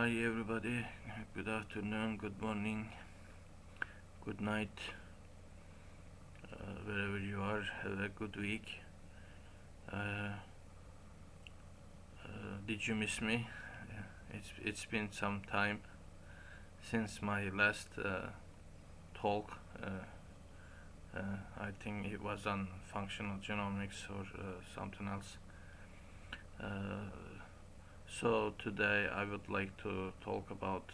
Hi everybody, good afternoon, good morning, good night, wherever you are. Have a good week. Uh, did you miss me? It's been some time since my last talk. I think it was on functional genomics or something else. So today I would like to talk about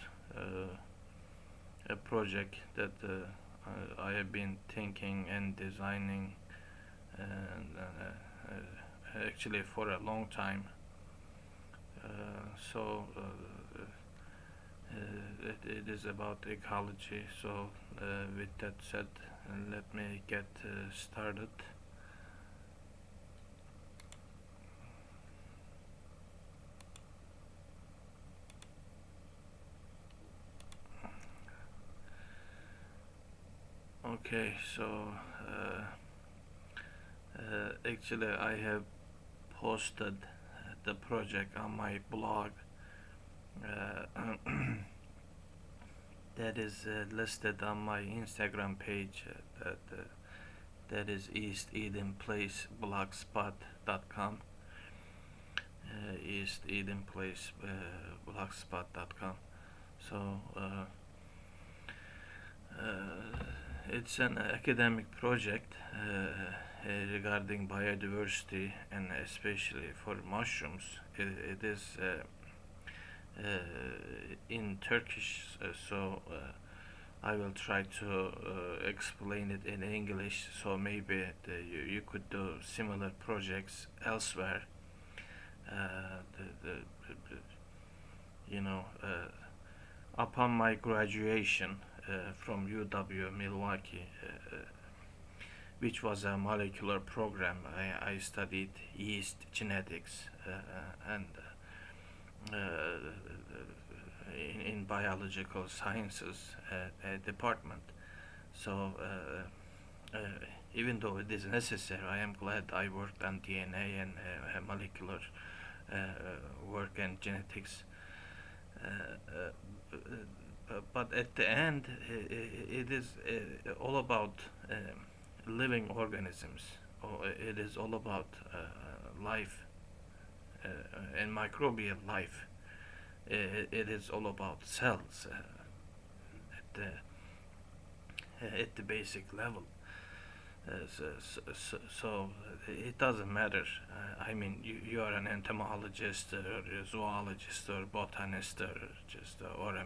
a project that I have been thinking and designing and actually for a long time. So it is about ecology. So with that said, let me get started. Okay, so actually I have posted the project on my blog. That is listed on my Instagram page. That is East Eden Place blogspot.com. East Eden Place blogspot.com. So it's an academic project regarding biodiversity and especially for mushrooms. It is in Turkish, so I will try to explain it in English. So maybe you could do similar projects elsewhere. You know, upon my graduation from UW Milwaukee, which was a molecular program, I studied yeast genetics and in biological sciences department. So even though it is necessary, I am glad I worked on DNA and molecular work and genetics. But at the end, it is all about living organisms. It is all about life and microbial life. It is all about cells at the basic level. So it doesn't matter. I mean, you are an entomologist or a zoologist or botanist or just or a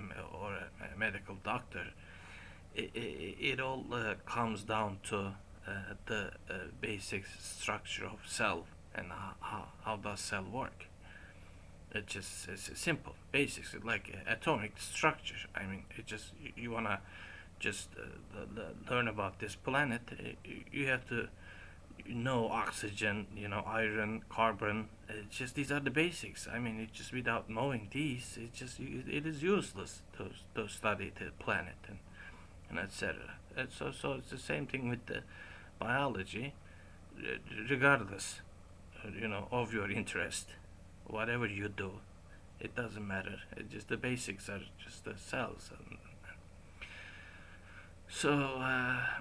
medical doctor. It all comes down to the basic structure of cell and how does cell work. It's simple basics like atomic structure. I mean, it just you wanna just learn about this planet. You have to know oxygen, iron, carbon. It's just these are the basics. I mean, it's just without knowing these, it is useless to study the planet and etc. And so it's the same thing with the biology, regardless, of your interest, whatever you do, it doesn't matter. It just the basics are just the cells. And so, I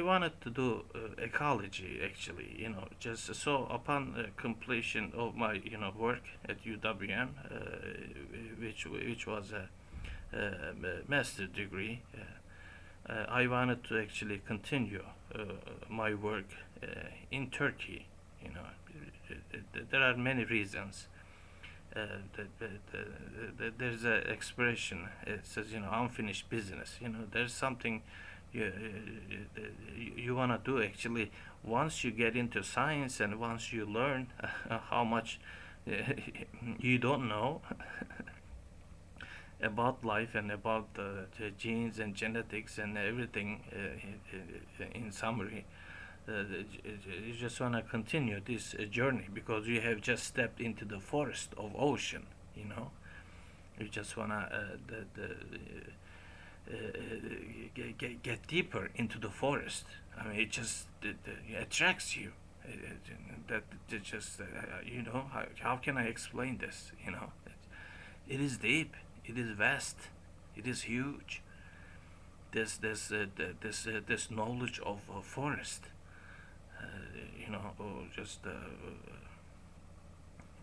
wanted to do ecology actually. Just so upon completion of my work at UWM, which was a master degree. I wanted to actually continue my work in Turkey. You know, there are many reasons. There's an expression. It says, unfinished business. There's something you want to do actually. Once you get into science and once you learn how much you don't know about life and about the genes and genetics and everything, in summary, you just want to continue this journey because you have just stepped into the forest of ocean. You just want to get deeper into the forest. I mean, it just it attracts you. That just how can I explain this? It is deep, it is vast, it is huge. This knowledge of forest, or just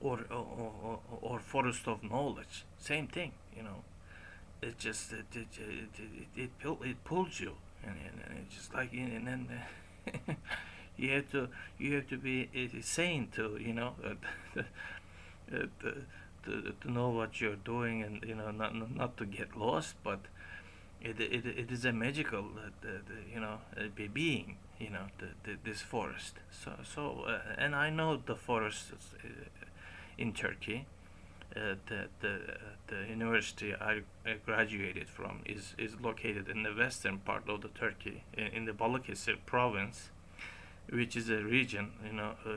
or forest of knowledge, same thing. It just it pulls you, and it's just like, and then you have to be sane to to know what you're doing, and not to get lost. But it is a magical being, this forest. And I know the forests in Turkey. The university I graduated from is located in the western part of the Turkey, in the Balıkesir province, which is a region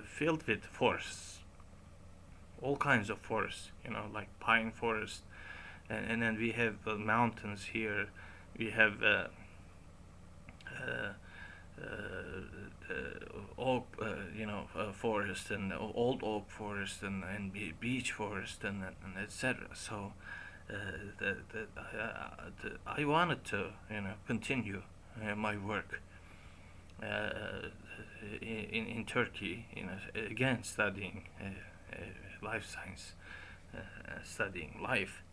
filled with forests, all kinds of forests, like pine forest, and then we have mountains here. We have oak, forest, and old oak forest, and beech forest, and etc. So I wanted to continue my work in Turkey, again studying life science, studying life.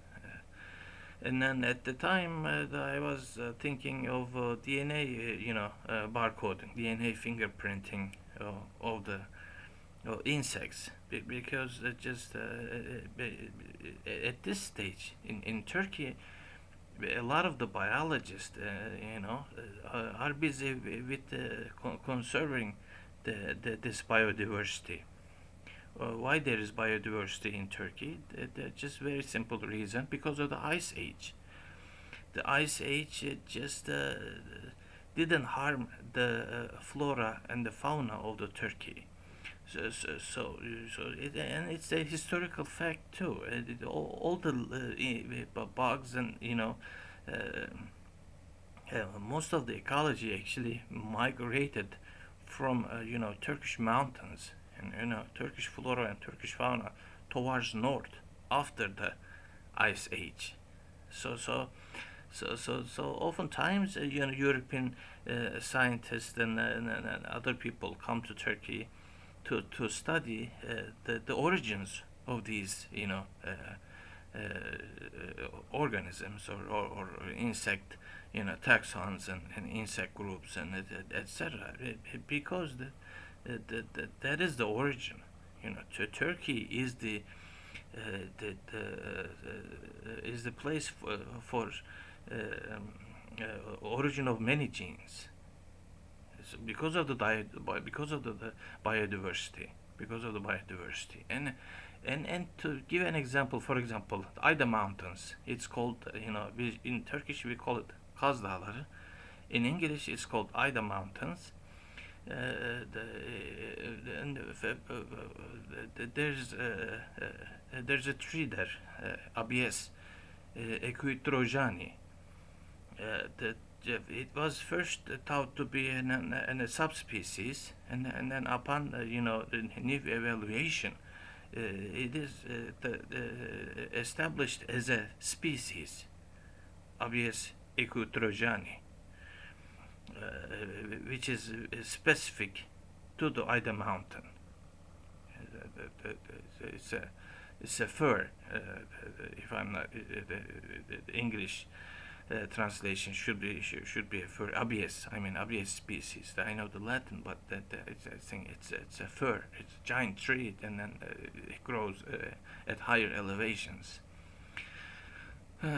And then at the time, I was thinking of DNA, barcoding, DNA fingerprinting of the insects, because at this stage in Turkey, a lot of the biologists, are busy with conserving this biodiversity. Why there is biodiversity in Turkey? Just very simple reason, because of the ice age. The ice age just didn't harm the flora and the fauna of the Turkey. And it's a historical fact too. All the bugs, and most of the ecology actually migrated from Turkish mountains, and Turkish flora and Turkish fauna towards north after the ice age. So oftentimes European scientists and other people come to Turkey to study the origins of these organisms, or insect taxons, and insect groups, and etc. Because that is the origin. Turkey is the is the place for origin of many genes. So because of the biodiversity, and to give an example, for example, Ayda Mountains. It's called, in Turkish we call it Kaz Dağları. In English, it's called Ayda Mountains. There's a tree there, Abies equitrojani. It was first thought to be a subspecies, and then upon new evaluation, it is established as a species, Abies equitrojani, which is specific to the Ida Mountain. It's a fir. If I'm not, the English translation should be a fir. Abies, Abies species. I know the Latin, but I think it's a fir. It's a giant tree, and then it grows at higher elevations.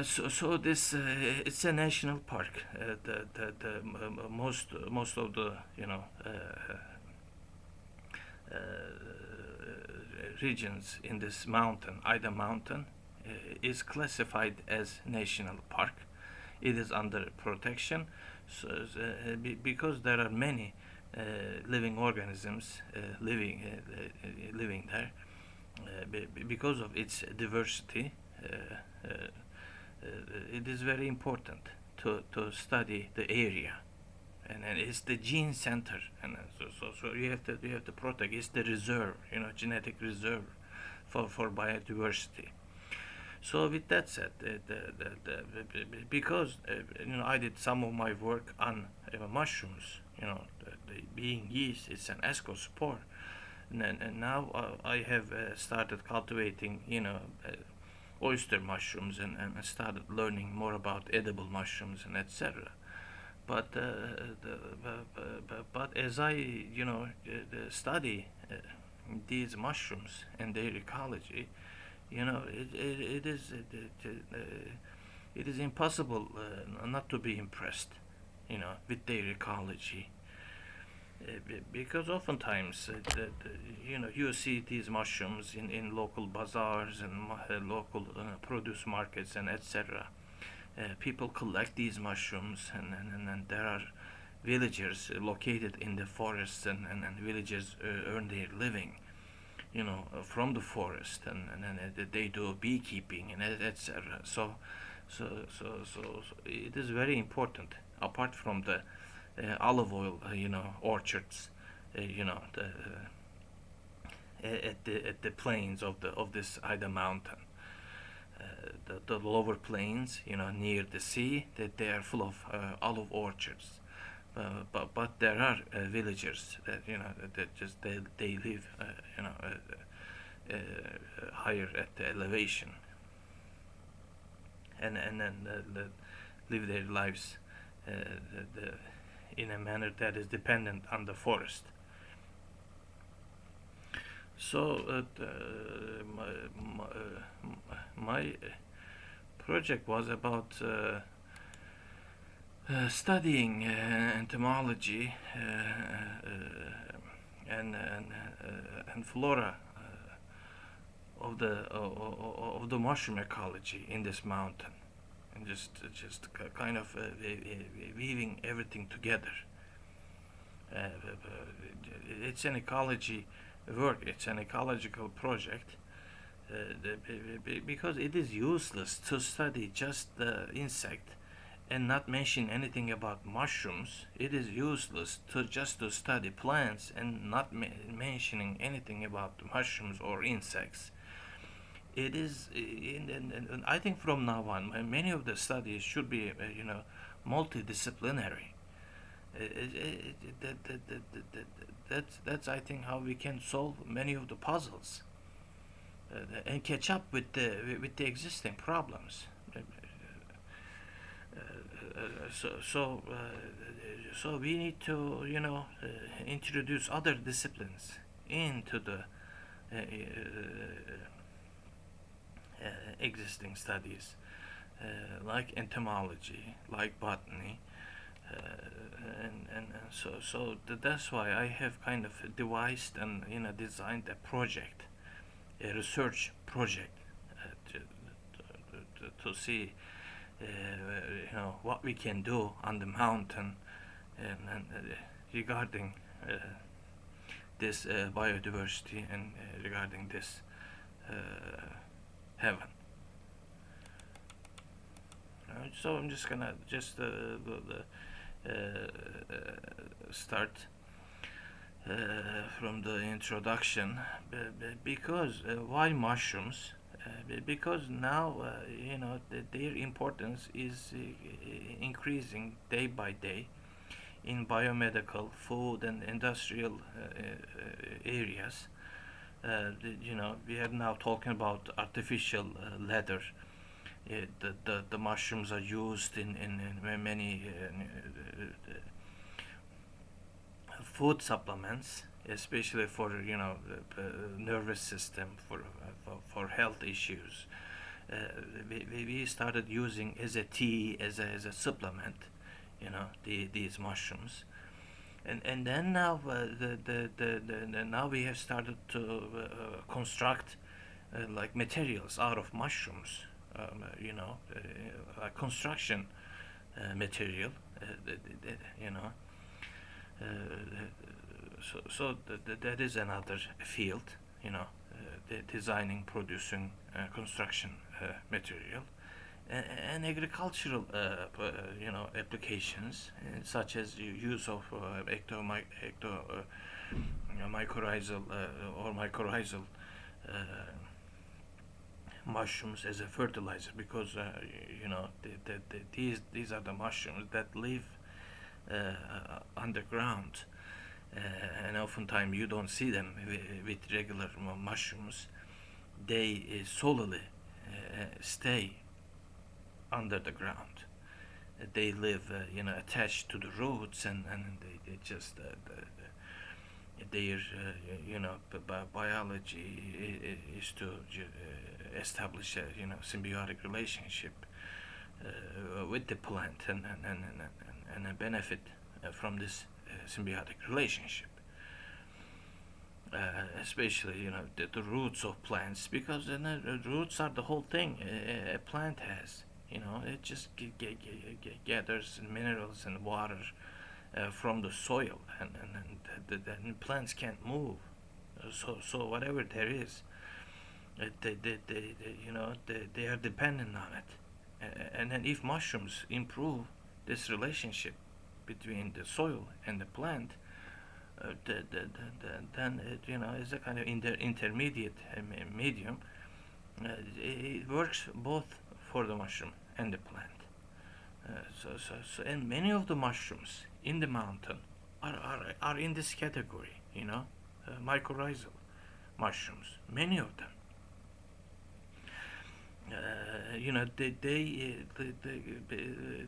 So this it's a national park. Most of the regions in this mountain, Ida Mountain, is classified as national park. It is under protection, because there are many living organisms living there, because of its diversity. It is very important to study the area, and it's the gene center, and so you have to protect. It's the reserve, genetic reserve for biodiversity. So with that said, because I did some of my work on mushrooms, being yeast, it's an ascospore, and now I have started cultivating, oyster mushrooms, and started learning more about edible mushrooms and etc. But but as I study these mushrooms and their ecology, it is impossible not to be impressed, with their ecology. Because oftentimes, you see these mushrooms in local bazaars and local produce markets and etc. People collect these mushrooms, and there are villagers located in the forests, and villagers earn their living, from the forest, and they do beekeeping and etc. So it is very important. Apart from the olive oil, orchards, at the plains of this Ida mountain, the lower plains, near the sea, that they are full of olive orchards. But there are villagers that they live higher at the elevation, and then live their lives in a manner that is dependent on the forest. So my project was about studying entomology and flora of the mushroom ecology in this mountain, and just kind of weaving everything together. It's an ecology work. It's an ecological project. Because it is useless to study just the insect and not mention anything about mushrooms. It is useless to study plants and not mentioning anything about mushrooms or insects. It is, and I think from now on, many of the studies should be, multidisciplinary. That's I think how we can solve many of the puzzles, and catch up with the existing problems. So we need to introduce other disciplines into the existing studies, like entomology, like botany, and so that's why I have kind of devised and designed a project, a research project, to see what we can do on the mountain, and regarding this biodiversity, and regarding this heaven. So I'm just gonna start from the introduction, because why mushrooms? Because now their importance is increasing day by day in biomedical, food, and industrial areas. We are now talking about artificial leather. The mushrooms are used in many food supplements, especially for the nervous system, for health issues. We started using as a tea, as a supplement, these mushrooms, and then now now we have started to construct like materials out of mushrooms, like construction material, you know. Uh, that is another field, designing, producing construction material, and agricultural applications such as use of mycorrhizal or mycorrhizal uh, mushrooms as a fertilizer, because these are the mushrooms that live underground, and oftentimes you don't see them with regular mushrooms. They solely stay under the ground. They live, attached to the roots, and they just their biology is to establish a symbiotic relationship with the plant, and benefit from this symbiotic relationship. Especially the roots of plants, because the roots are the whole thing a plant has. It just gathers minerals and water from the soil, and plants can't move. So whatever there is, they are dependent on it. And then if mushrooms improve this relationship between the soil and the plant, then it is a kind of intermediate medium. It works both for the mushroom and the plant. And many of the mushrooms in the mountain are in this category. Mycorrhizal mushrooms. Many of them.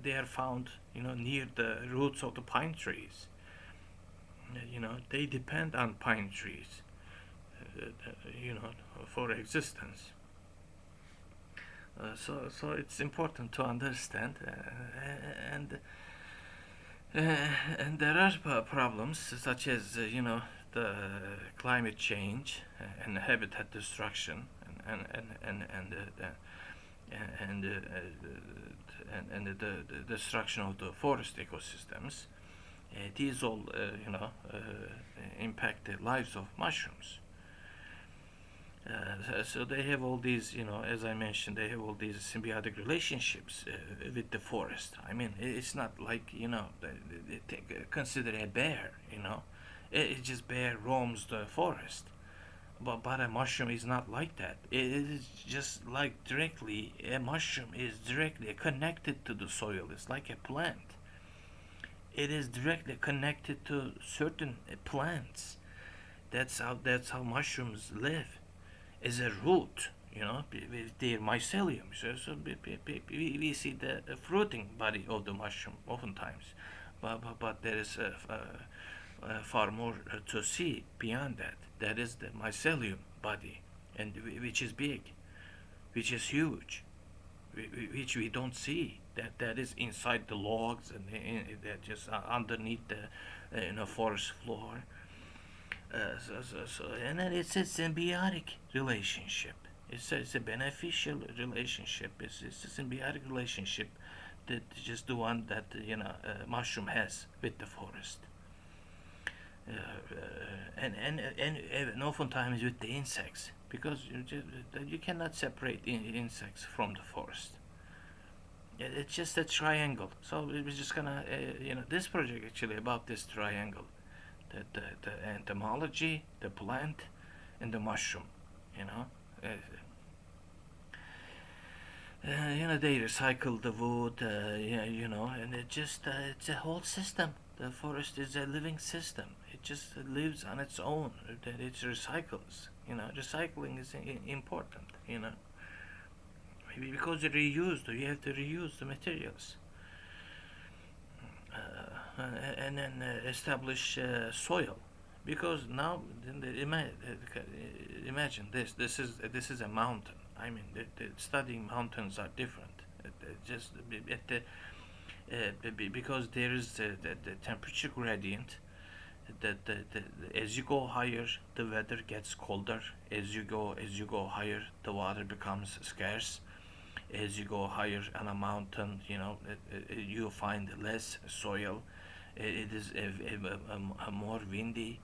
They are found near the roots of the pine trees. They depend on pine trees, for existence. So it's important to understand, and there are problems such as the climate change and habitat destruction, and the destruction of the forest ecosystems. These all impact the lives of mushrooms. So they have all these, as I mentioned, they have all these symbiotic relationships with the forest. I mean, it's not like, consider a bear, It just bear roams the forest. But a mushroom is not like that. It is just like a mushroom is directly connected to the soil. It's like a plant. It is directly connected to certain plants. That's how mushrooms live, as a root, with their mycelium. So we see the fruiting body of the mushroom oftentimes, but there is far more to see beyond that. That is the mycelium body, and which is big, which is huge, which we don't see. That is inside the logs, and that just underneath the forest floor. And then it's a symbiotic relationship. It's a beneficial relationship. It's a symbiotic relationship, that just the one that mushroom has with the forest. And oftentimes with the insects, because you cannot separate insects from the forest. It's just a triangle. So we're just gonna, this project actually about this triangle, the entomology, the plant, and the mushroom. You know, uh, they recycle the wood. And it's a whole system. The forest is a living system. It just lives on its own. That it recycles. Recycling is important. Maybe because you have to reuse the materials, and then establish soil. Because now, imagine this. This is a mountain. I mean, studying mountains are different. Just at because there is the temperature gradient. As you go higher, the weather gets colder. As you go higher, the water becomes scarce. As you go higher on a mountain, you find less soil. It is a more windy,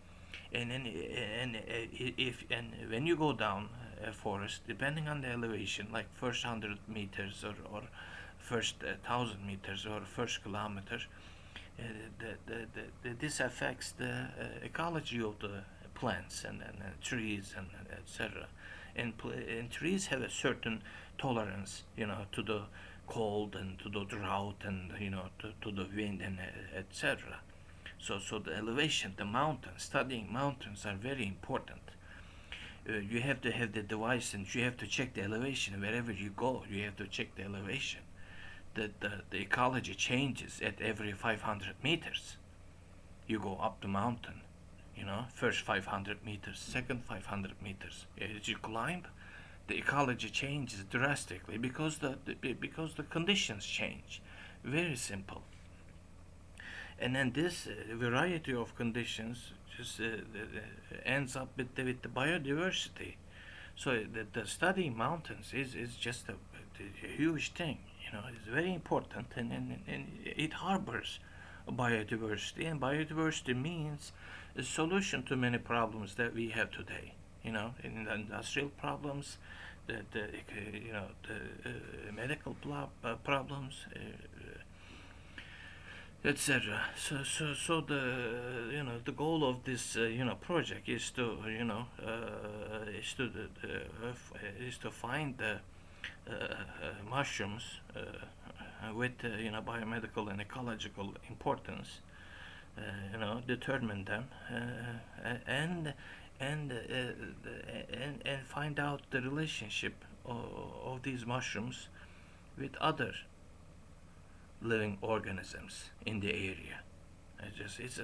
and then and when you go down a forest, depending on the elevation, like first 100 meters or first 1,000 meters or first kilometer, this affects the ecology of the plants and trees and etc. And trees have a certain tolerance, to the cold and to the drought and to the wind and etc. So the elevation, the mountains, studying mountains are very important. You have to have the device and you have to check the elevation wherever you go. You have to check the elevation. The ecology changes at every 500 meters. You go up the mountain, first 500 meters, second 500 meters. As you climb, the ecology changes drastically because the conditions change. Very simple. And then this variety of conditions just ends up with the biodiversity. So the studying mountains is just a huge thing. It's very important, and it harbors biodiversity, and biodiversity means a solution to many problems that we have today. In the industrial problems, the medical problems, etc. So the goal of this project is to is to find the mushrooms with biomedical and ecological importance, determine them, and and find out the relationship of these mushrooms with other living organisms in the area. It's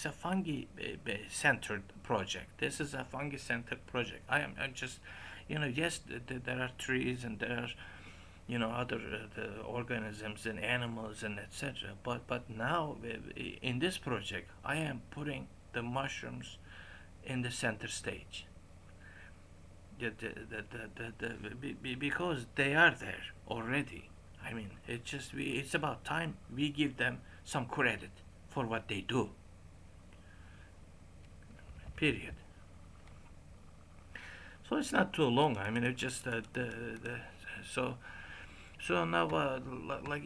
a fungi centered project. This is a fungi centered project. I'm just, yes, there are trees and there are other the organisms and animals and etc. But now in this project, I am putting the mushrooms in the center stage. Because they are there already. I mean, it's about time we give them some credit for what they do. Period. So it's not too long. I mean, it's just so so now like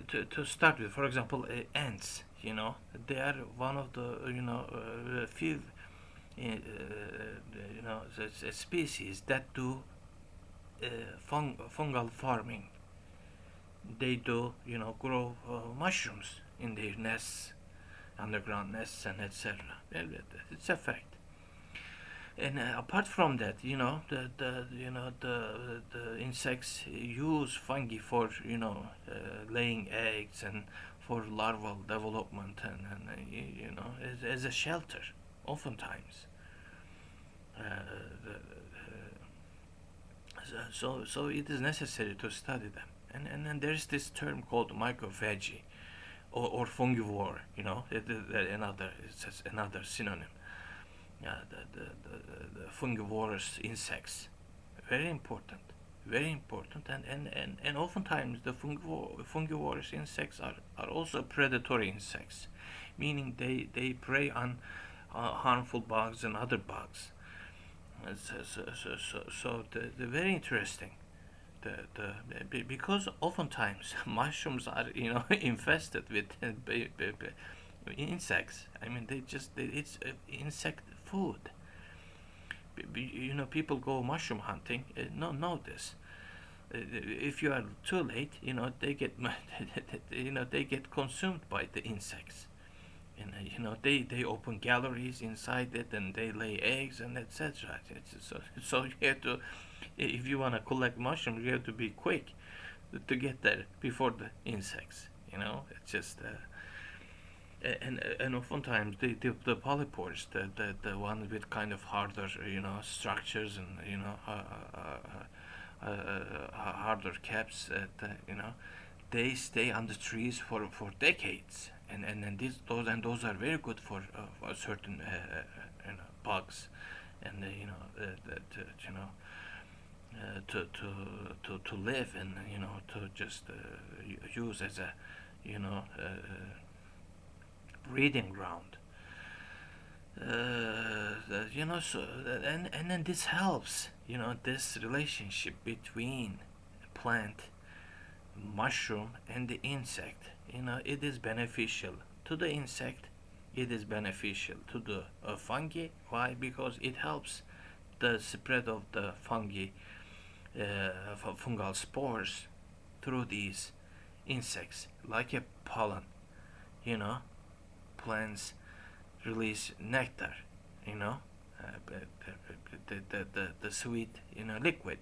to start with, for example, ants. They are one of the few species that do fungal farming. They do grow mushrooms in their nests, underground nests, and etc. It's a fact. And apart from that, the insects use fungi for laying eggs and for larval development and as a shelter, oftentimes. Uh, so it is necessary to study them. And then there's this term called microveggie or fungivore. It's another synonym. The fungivorous insects, very important, and oftentimes the fungivorous insects are also predatory insects, meaning they prey on harmful bugs and other bugs. So the very interesting. Because oftentimes mushrooms are infested with insects. I mean, it's insect food. People go mushroom hunting. Know this. If you are too late, they get they get consumed by the insects. And they open galleries inside it and they lay eggs and etc. So you have to, if you want to collect mushrooms, you have to be quick to get there before the insects. It's just. And oftentimes the polypores, the one with kind of harder structures and harder caps, they stay on the trees for decades, and those are very good for certain bugs, and to live and to just use as a breeding ground. So and then this helps, this relationship between plant mushroom and the insect. It is beneficial to the insect. It is beneficial to the fungi. Why? Because it helps the spread of the fungal spores through these insects, like a pollen. You know, plants release nectar. You know, the sweet liquid,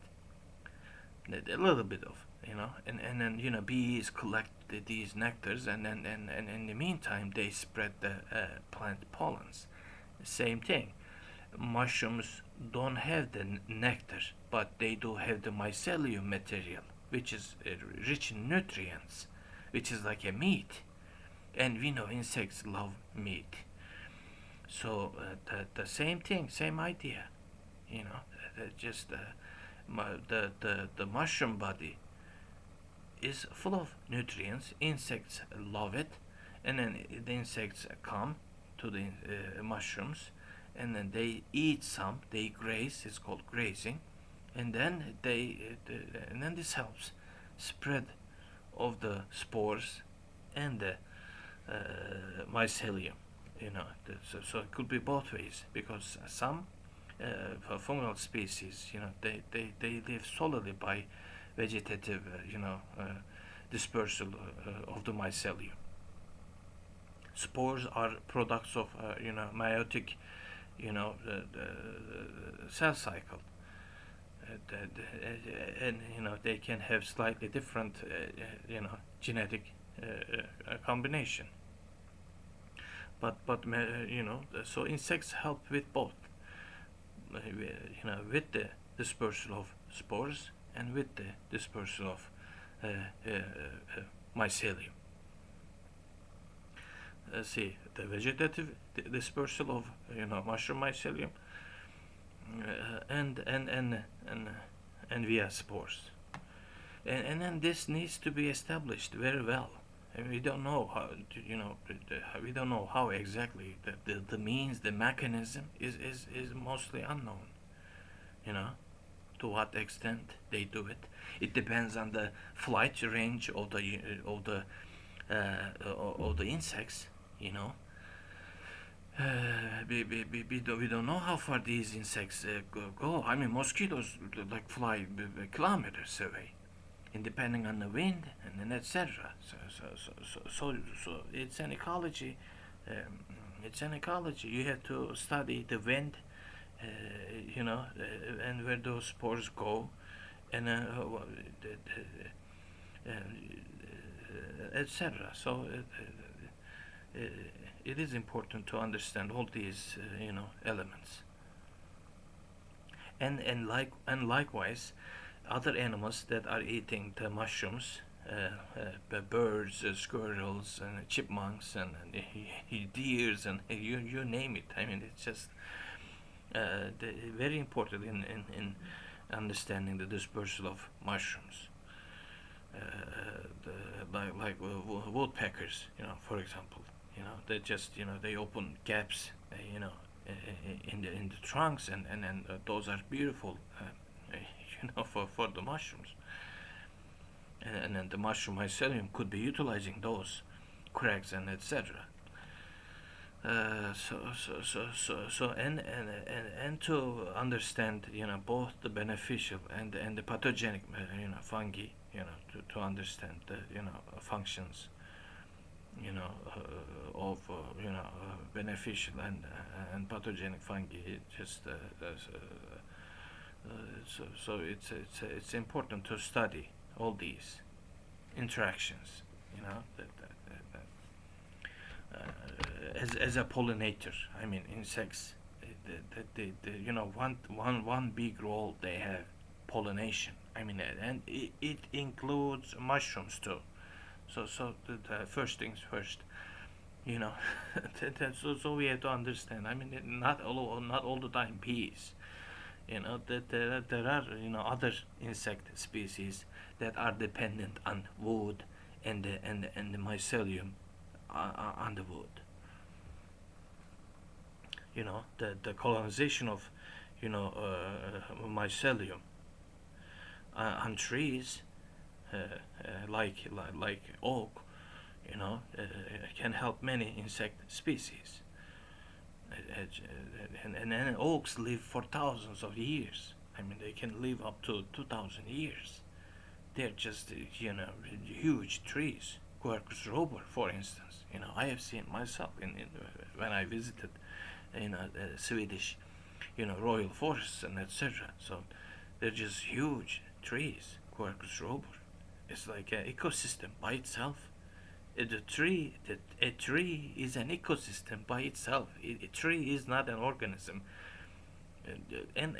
a little bit of and then bees collect these nectars, and in the meantime they spread the plant pollens. Same thing. Mushrooms don't have the nectar, but they do have the mycelium material, which is rich in nutrients, which is like a meat. And we know insects love meat. So the same thing, same idea. Just the mushroom body is full of nutrients. Insects love it, and then the insects come to the mushrooms, and then they eat some. They graze. It's called grazing, and then and then this helps spread of the spores and the mycelium. So it could be both ways, because some fungal species, they live solely by vegetative, dispersal of the mycelium. Spores are products of, meiotic, cell cycle. And they can have slightly different, genetic combination. But so insects help with both, with the dispersal of spores and with the dispersal of mycelium. See, the vegetative dispersal of mushroom mycelium, and via spores, and then this needs to be established very well. And we don't know how we don't know how exactly the means, the mechanism is mostly unknown. You know, to what extent they do it. It depends on the flight range of the insects. We don't know how far these insects go. I mean, mosquitoes like fly kilometers away, and depending on the wind and then etc. So it's an ecology. It's an ecology. You have to study the wind, and where those spores go, and etc. So it is important to understand all these elements, and likewise other animals that are eating the mushrooms, birds, squirrels, and chipmunks, and deers, and you name it. I mean, it's just very important in understanding the dispersal of mushrooms. Woodpeckers, for example, they just they open gaps, in the trunks, and those are beautiful, for the mushrooms, and then the mushroom mycelium could be utilizing those cracks and etc. And to understand both the beneficial and the pathogenic fungi, to understand the functions of beneficial and pathogenic fungi. So it's important to study all these interactions, as a pollinator. I mean, insects, one big role they have, pollination. I mean, and it includes mushrooms too. So the first things first, so we have to understand. I mean, not all the time bees. That there are other insect species that are dependent on wood and the mycelium on the wood. The colonization of mycelium on trees like oak, can help many insect species. And oaks live for thousands of years. I mean, they can live up to 2,000 years. They're just, huge trees. Quercus robur, for instance. I have seen myself when I visited, Swedish, royal forests and etc. So they're just huge trees. Quercus robur. It's like an ecosystem by itself. A tree is an ecosystem by itself. A tree is not an organism, and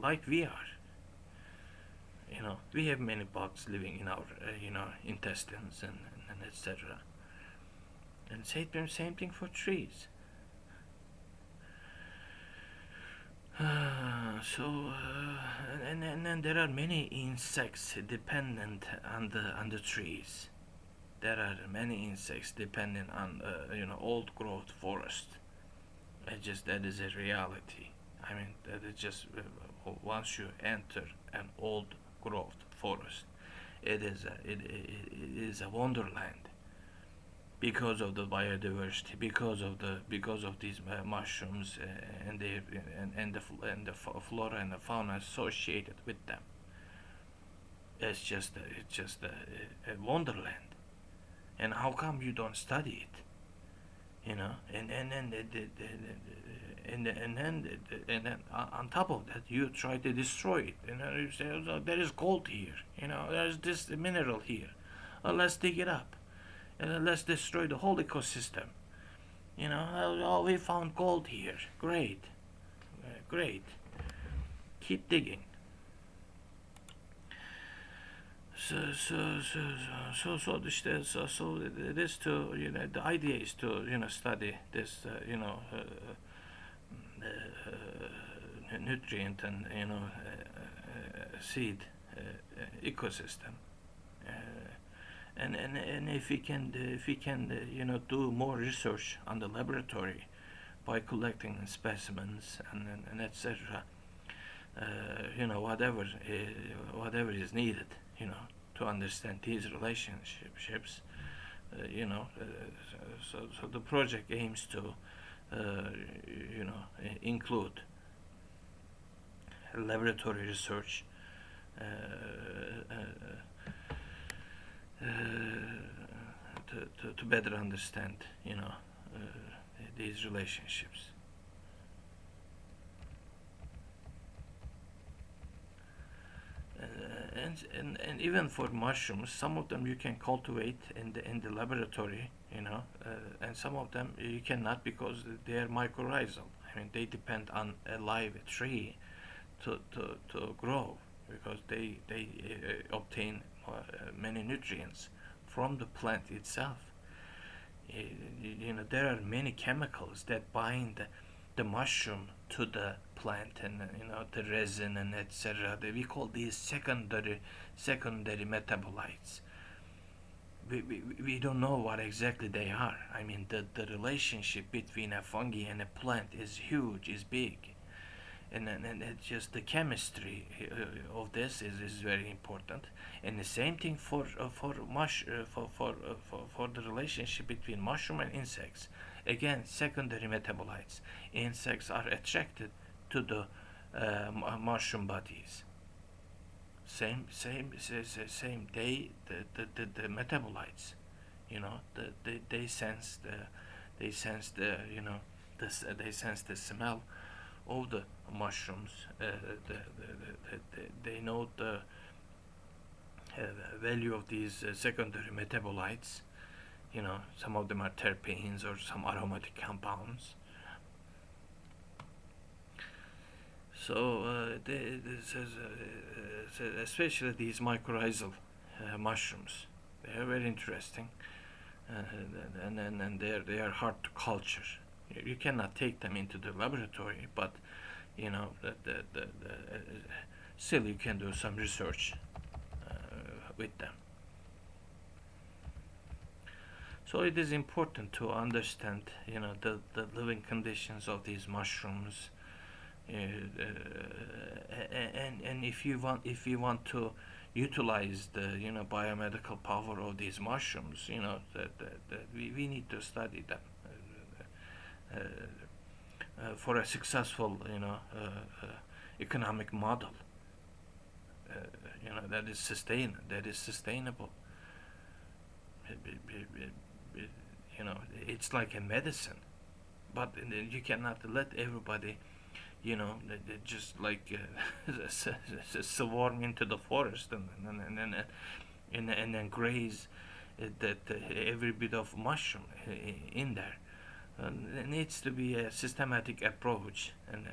like we are, we have many bugs living in our, intestines and etc. And same thing for trees. And then there are many insects dependent on the trees. There are many insects dependent on, old growth forest. That is a reality. I mean, that is just, once you enter an old growth forest, it is a wonderland because of the biodiversity, because of these mushrooms, and the flora and the fauna associated with them. It's just a wonderland. And how come you don't study it? And then on top of that, you try to destroy it. You say, "Oh, there is gold here. There's this mineral here. Let's dig it up, and let's destroy the whole ecosystem." Oh, we found gold here. Great, great. Keep digging. So it is to, the idea is to, study this, nutrient and, seed ecosystem. Uh, and if we can do more research on the laboratory by collecting specimens and etc. Whatever is needed, to understand these relationships. So the project aims to, include laboratory research, uh, uh, to better understand, these relationships. And even for mushrooms, some of them you can cultivate in the laboratory, and some of them you cannot because they are mycorrhizal. I mean, they depend on a live tree to grow because they obtain many nutrients from the plant itself. There are many chemicals that bind the mushroom to the plant, and the resin and etc. We call these secondary metabolites. We don't know what exactly they are. I mean, the relationship between a fungi and a plant is huge, is big, and it's just the chemistry of this is very important. And the same thing for the relationship between mushroom and insects. Again, secondary metabolites. Insects are attracted to the mushroom bodies. Same. The metabolites. They sense they sense the smell of the mushrooms. They know the value of these secondary metabolites. Some of them are terpenes or some aromatic compounds. So especially these mycorrhizal mushrooms, they are very interesting, and they are hard to culture. You cannot take them into the laboratory, but still you can do some research with them. So it is important to understand, the living conditions of these mushrooms, and if you want to, utilize the biomedical power of these mushrooms. That we need to study them for a successful economic model. That is sustainable. It's like a medicine, but you cannot let everybody they just like swarm into the forest and then graze that every bit of mushroom in there. There needs to be a systematic approach, and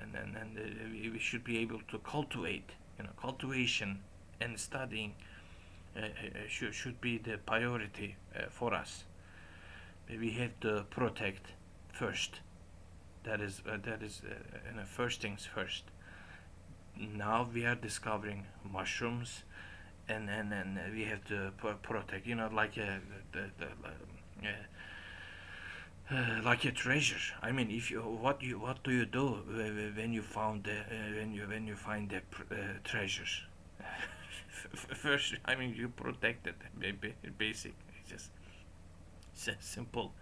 we should be able to cultivate. Cultivation and studying should be the priority for us. We have to protect first. That is first things first. Now we are discovering mushrooms, and we have to protect. Like like a treasure. I mean, if you what do you do when you when you find the treasures? First, I mean, you protect it. Basic. It's just simple,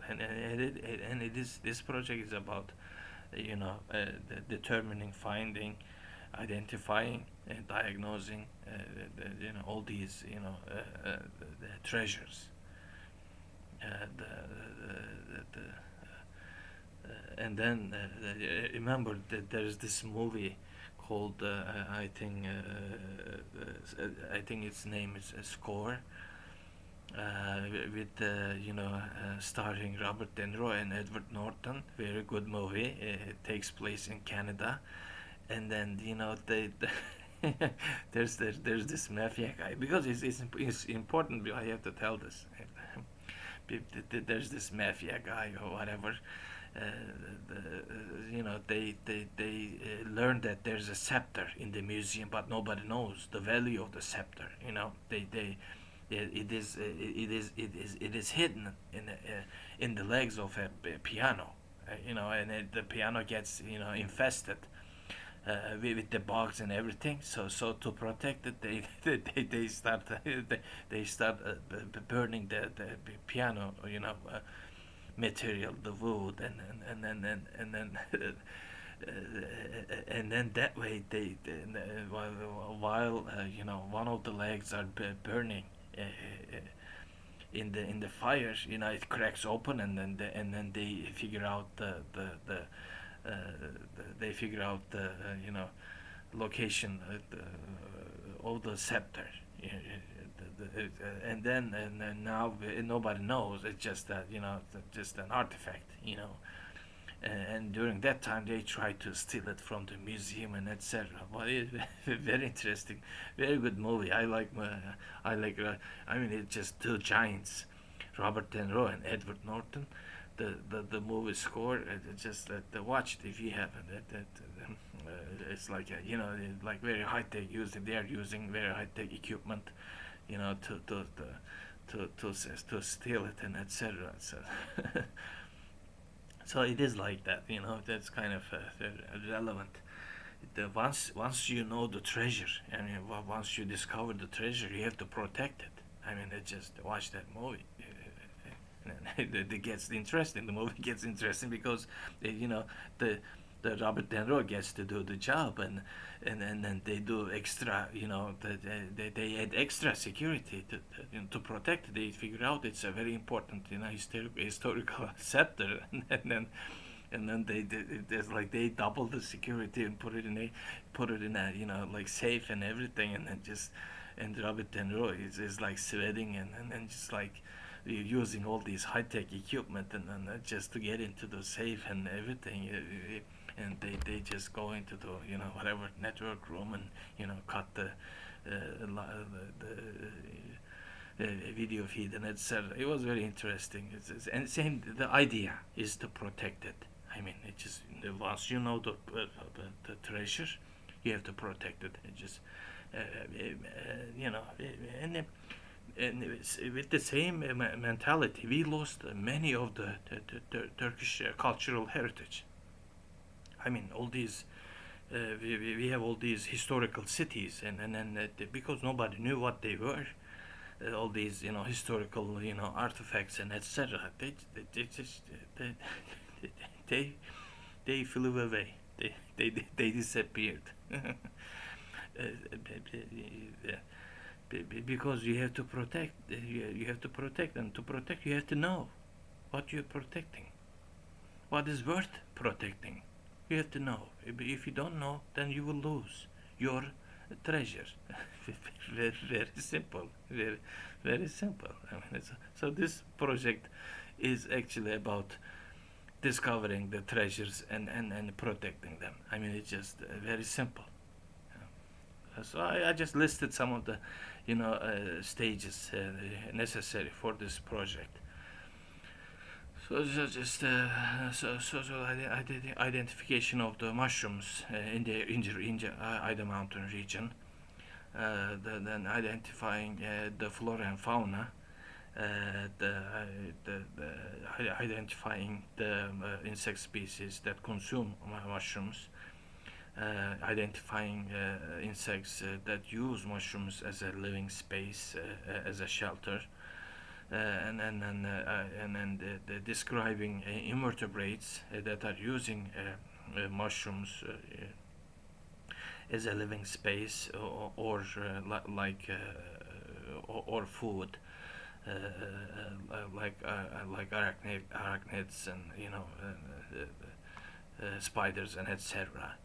and it is this project is about determining, finding, identifying, and diagnosing all these the treasures. And then remember that there is this movie called I think its name is Score, with starring Robert De Niro and Edward Norton. Very good movie. It takes place in Canada, and then there's this mafia guy, because it's important. I have to tell this. There's this mafia guy or whatever. They learn that there's a scepter in the museum, but nobody knows the value of the scepter. It is hidden in the legs of a piano. The piano gets infested with the bugs and everything. So to protect it, they start burning the piano material, the wood, and then that way while one of the legs are burning in the fires, it cracks open, and then they figure out uh, they figure out the location of the scepter. And then now nobody knows. It's just that just an artifact. And during that time they try to steal it from the museum and etc. But it's very interesting, very good movie. I like. I mean, it's just two giants, Robert De Niro and Edward Norton. The movie Score. Just watch it if you haven't. It's like like very high tech. They are using very high tech equipment, to steal it and etc. So so it is like that. That's kind of relevant. Once you know the treasure, I mean, once you discover the treasure, you have to protect it. I mean, just watch that movie. It gets interesting. The movie gets interesting because the Robert De Niro gets to do the job, and then they do extra. They add extra security to protect. They figure out it's a very important historical scepter, and then there's like they double the security and put it in a like safe and everything, and Robert De Niro is like sweating and just like using all these high tech equipment and just to get into the safe and everything. And they just go into the whatever network room and cut the video feed and etc. It was very interesting. And same, the idea is to protect it. I mean, it just once you know the treasure, you have to protect it. It just and with the same mentality, we lost many of the Turkish cultural heritage. I mean, all these we have all these historical cities, and then because nobody knew what they were, all these historical artifacts and etc. They just they they flew away. They disappeared. Because you have to protect. You have to protect, and to protect you have to know what you're protecting. What is worth protecting? You have to know. If you don't know, then you will lose your treasure. Very simple. Very simple. I mean, so this project is actually about discovering the treasures and protecting them. I mean, it's just very simple. So I just listed some of the, stages necessary for this project. So just identification of the mushrooms in the Ida Mountain region, then identifying the flora and fauna, identifying the insect species that consume mushrooms, identifying insects that use mushrooms as a living space, as a shelter, and then describing invertebrates that are using mushrooms as a living space, or or food, like arachnids, and spiders and etc.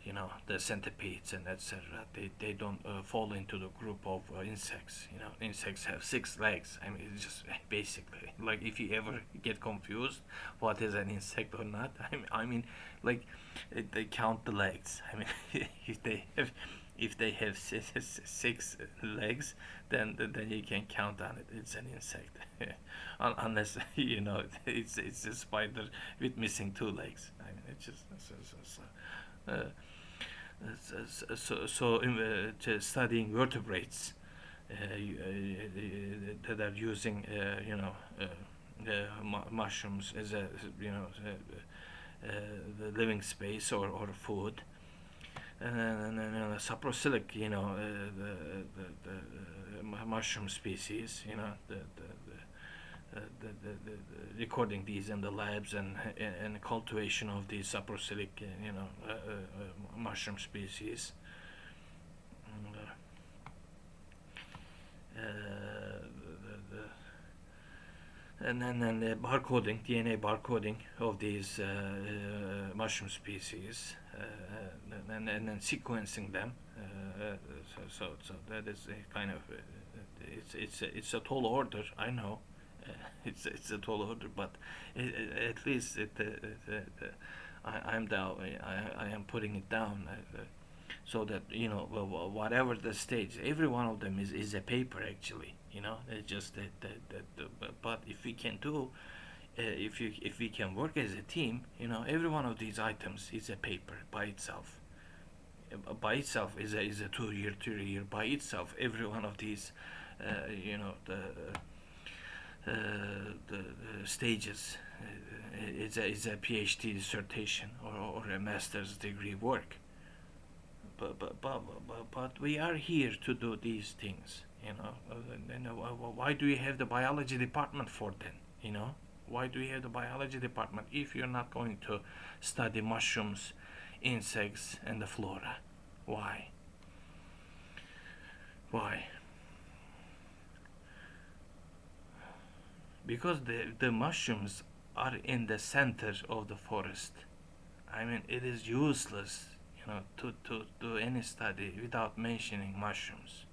The centipedes and etc. They don't fall into the group of insects. Insects have 6 legs. I mean, it's just basically, like, if you ever get confused what is an insect or not, I mean, like, they count the legs. I mean, if they have 6 legs, then you can count on it. It's an insect, unless it's a spider with missing 2 legs. I mean, it's just studying vertebrates that are using mushrooms as a the living space, or food, and then saprosylic, the mushroom species, recording these in the labs, and cultivation of these saprosylic, mushroom species. And then the barcoding, DNA barcoding of these mushroom species, and then sequencing them. So that is a kind of it's a tall order. I know, it's a tall order, but at least I'm down. I am putting it down. So that whatever the stage, every one of them is a paper actually. It's just but if we can do, if we can work as a team, every one of these items is a paper by itself. By itself is a 2 year by itself. Every one of these, the stages, is a PhD dissertation, or a master's degree work. But we are here to do these things. Why do we have the biology department for then? Why do we have the biology department if you're not going to study mushrooms, insects, and the flora? Why? Because the mushrooms are in the center of the forest. I mean, it is useless, to do any study without mentioning mushrooms.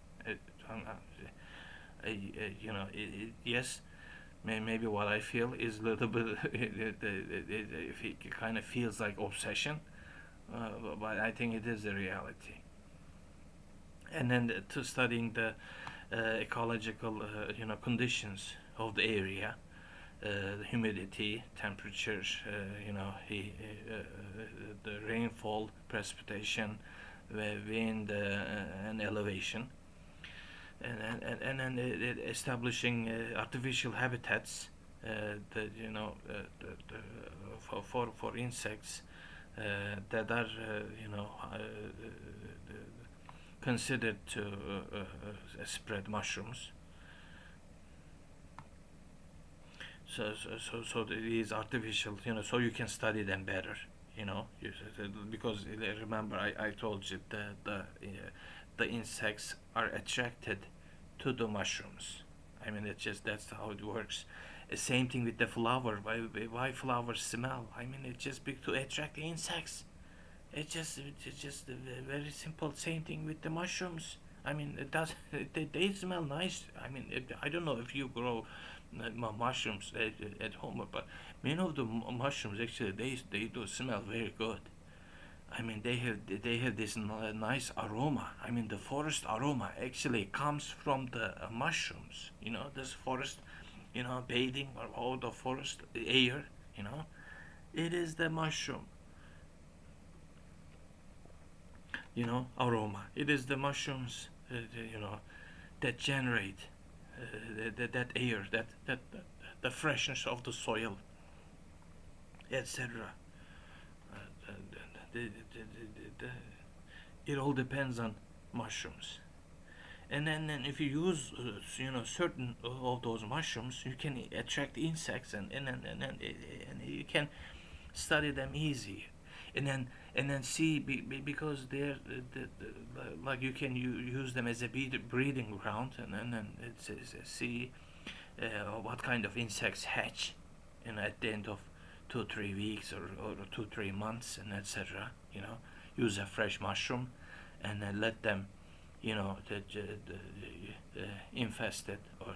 Yes, maybe what I feel is a little bit, it kind of feels like obsession, but I think it is a reality. And then to studying the ecological, conditions of the area, the humidity, temperature, the rainfall, precipitation, wind, and elevation, and then establishing artificial habitats, for insects, that are considered to spread mushrooms. So it is artificial, so you can study them better, because remember I told you the insects are attracted to the mushrooms. I mean, that's how it works. Same thing with the flower. Why flowers smell? I mean, it's just to attract the insects. It's just a very simple. Same thing with the mushrooms. I mean, it does. They smell nice. I mean, I don't know if you grow mushrooms at home, but many of the mushrooms actually they do smell very good. I mean, they have this nice aroma. I mean, the forest aroma actually comes from the mushrooms. This forest, bathing or all the forest air. It is the mushroom. Aroma. It is the mushrooms. That generate that air, that the freshness of the soil, etc. Uh, it all depends on mushrooms. And then if you use certain of those mushrooms, you can attract insects, and you can study them easy, and then see because they're like you can use them as a breeding ground, and then see what kind of insects hatch, at the end of 2 3 weeks, or 2 3 months, and etc. Use a fresh mushroom, and then let them infest it, or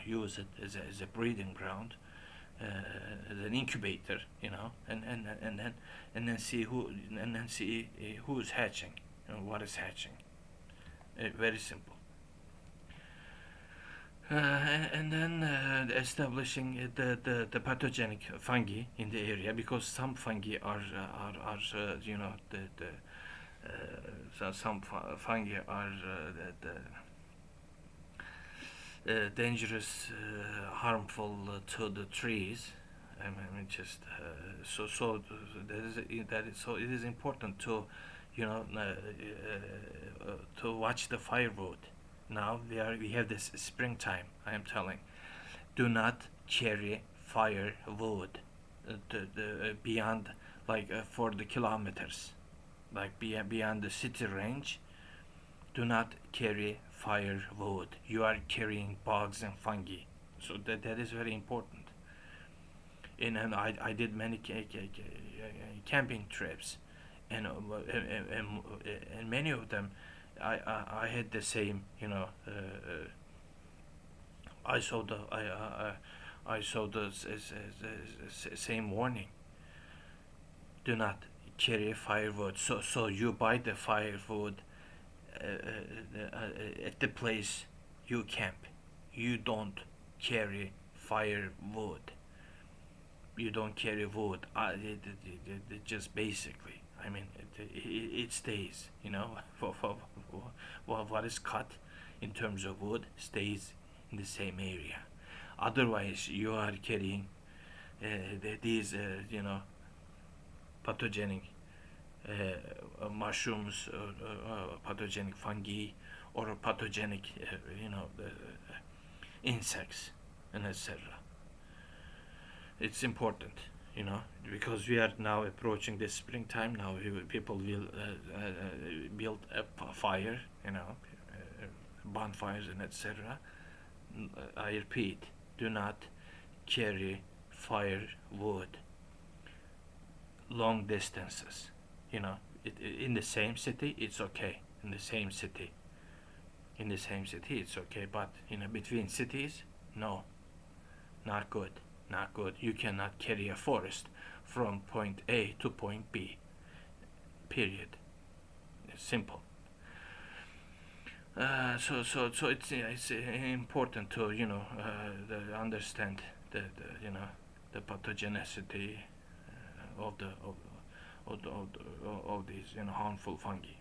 use it as a breeding ground, as an incubator, and then see who's hatching and what is hatching. Very simple. And then establishing the pathogenic fungi in the area, because some fungi are some fungi are dangerous, harmful to the trees. I mean, just so it is important to to watch the firewood. Now we have this springtime. I am telling, do not carry firewood beyond, like 40 kilometers, like beyond the city range. Do not carry firewood. You are carrying bugs and fungi, so that is very important. And I did many camping trips, and many of them I had the same, I saw the I saw the same warning. Do not carry firewood. So you buy the firewood at the place you camp. You don't carry firewood. You don't carry wood. Just basically, I mean, it stays. What is cut in terms of wood stays in the same area. Otherwise, you are carrying these, pathogenic mushrooms, or pathogenic fungi, or pathogenic, insects, and etc. It's important, because we are now approaching the springtime. Now people will build a fire, bonfires, and etc. I repeat, do not carry firewood long distances. In the same city, it's okay. In the same city, it's okay. But between cities, no, not good. Not good. You cannot carry a forest from point A to point B. Period. It's simple. So it's important to understand the pathogenicity of these harmful fungi,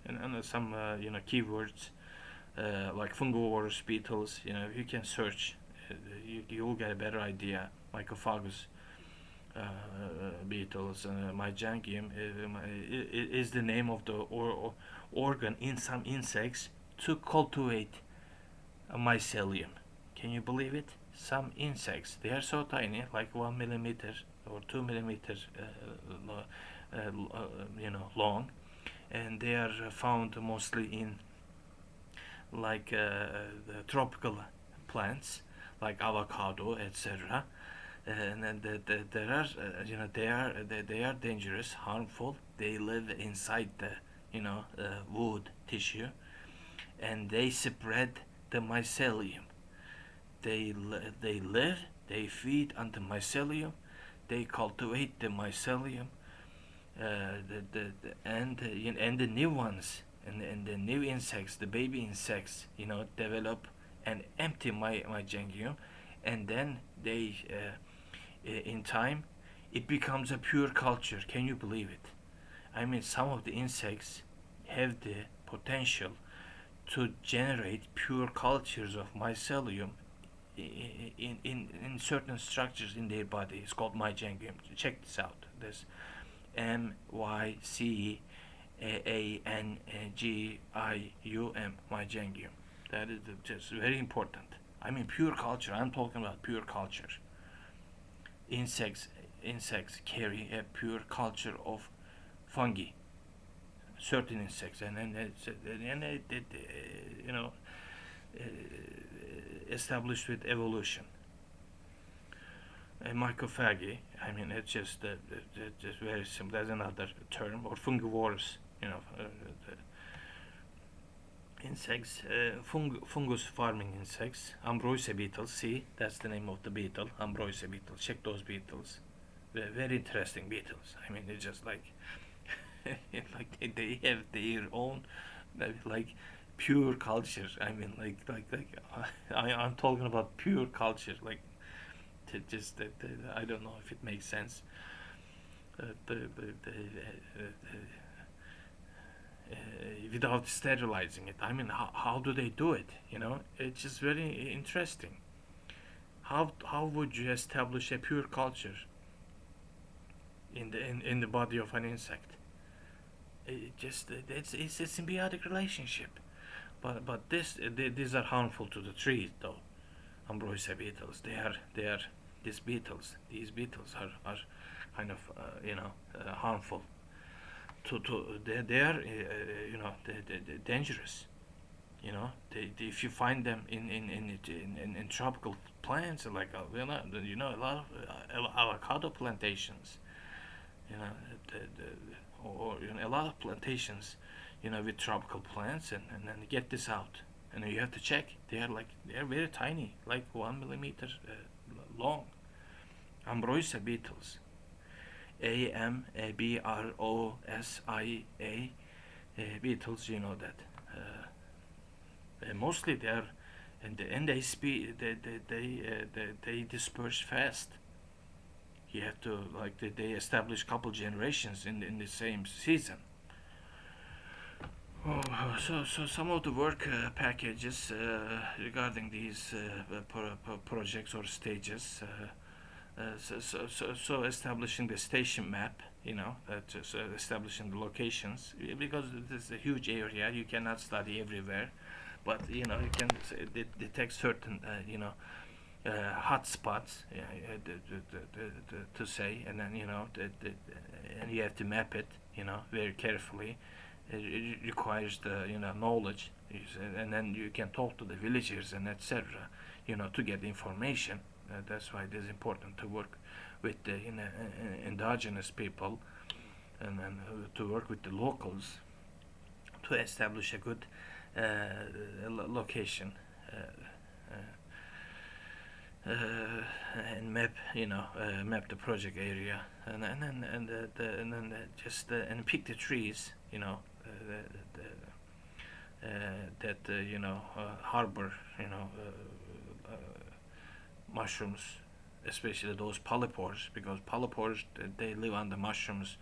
and some keywords like fungivores, beetles. If you can search, you'll get a better idea. Mycophagous beetles. Myjangium is the name of the organ in some insects to cultivate a mycelium. Can you believe it? Some insects, they are so tiny, like 1 millimeter or 2 millimeters, long, and they are found mostly in the tropical plants, like avocado, etc. And then there are, they are dangerous, harmful. They live inside the, wood tissue, and they spread the mycelium. They live, they feed on the mycelium, they cultivate the mycelium, and the new ones, and the new insects, the baby insects, develop an empty mycelium, and then in time, it becomes a pure culture. Can you believe it? I mean, some of the insects have the potential to generate pure cultures of mycelium in certain structures in their body. It's called mycelium. Check this out. There's mycelium, mycelium. That is just very important. I mean, pure culture. I'm talking about pure culture. Insects insects carry a pure culture of fungi, certain insects, and then you know uh, established with evolution. Mycophagy, I mean, it's just very simple. That's another term, or fungivorous. The insects, fungus farming insects, Ambrosia beetles. See, that's the name of the beetle, Ambrosia beetle. Check those beetles. They're very interesting beetles. I mean, they're just like, like they have their own, like pure culture. I mean, I'm talking about pure culture. Like, I don't know if it makes sense. Without sterilizing it. I mean, how do they do it? It's just very interesting. How would you establish a pure culture in the body of an insect? It's a symbiotic relationship. But these are harmful to the trees, though. Ambrosia beetles. They are these beetles. These beetles are kind of harmful they are dangerous. If you find them in tropical plants, like a lot of avocado plantations, you know or a lot of plantations, with tropical plants, and then get this out, and you have to check. They are very tiny, like 1 millimeter long. Ambrosia beetles, Ambrosia beetles. You know that. Mostly they are, and they disperse fast. You have to, like, they establish couple generations in the same season. So some of the work packages regarding these projects or stages. So establishing the station map, just establishing the locations, because this is a huge area. You cannot study everywhere, but you can detect certain hot spots, to say, and then and you have to map it, very carefully. It requires the knowledge, and then you can talk to the villagers and etc. To get information. That's why it is important to work with the indigenous people, and then to work with the locals to establish a good location, and map the project area, and pick the trees, that harbor mushrooms, especially those polypores, because polypores, they live on the mushrooms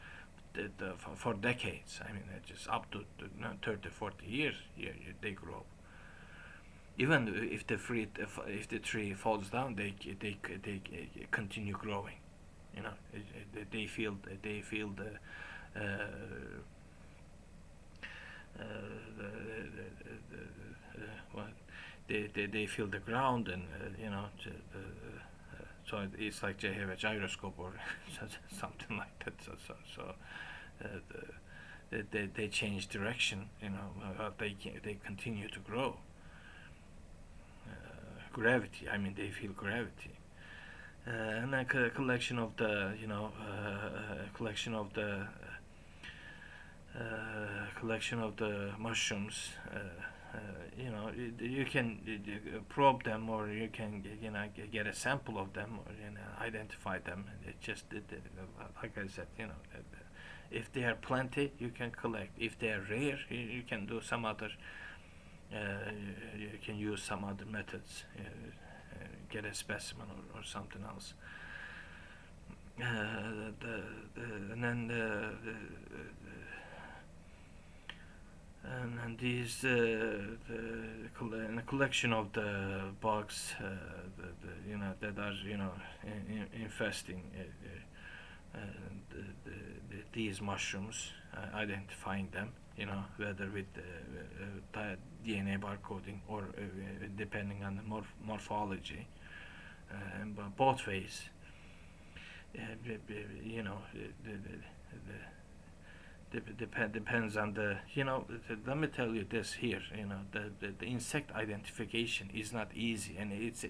for decades. I mean, just up to 30, 40 years. They grow. Even if the tree falls down, they continue growing. You know, they feel uh, what they feel the ground, and so it's like they have a gyroscope or something like that. Uh, they change direction. They continue to grow. Gravity. I mean, they feel gravity. And like a collection of the collection of the mushrooms. You can probe them, or you can get a sample of them, or identify them. It just like I said, if they are plenty, you can collect. If they are rare, you can do some other. Uh, you can use some other methods. Get a specimen, or something else. And then and these the collection of the bugs that are infesting these mushrooms, identifying them, whether with DNA barcoding, or depending on the morphology, both ways. You know, depends on the let me tell you this here. The insect identification is not easy, and it's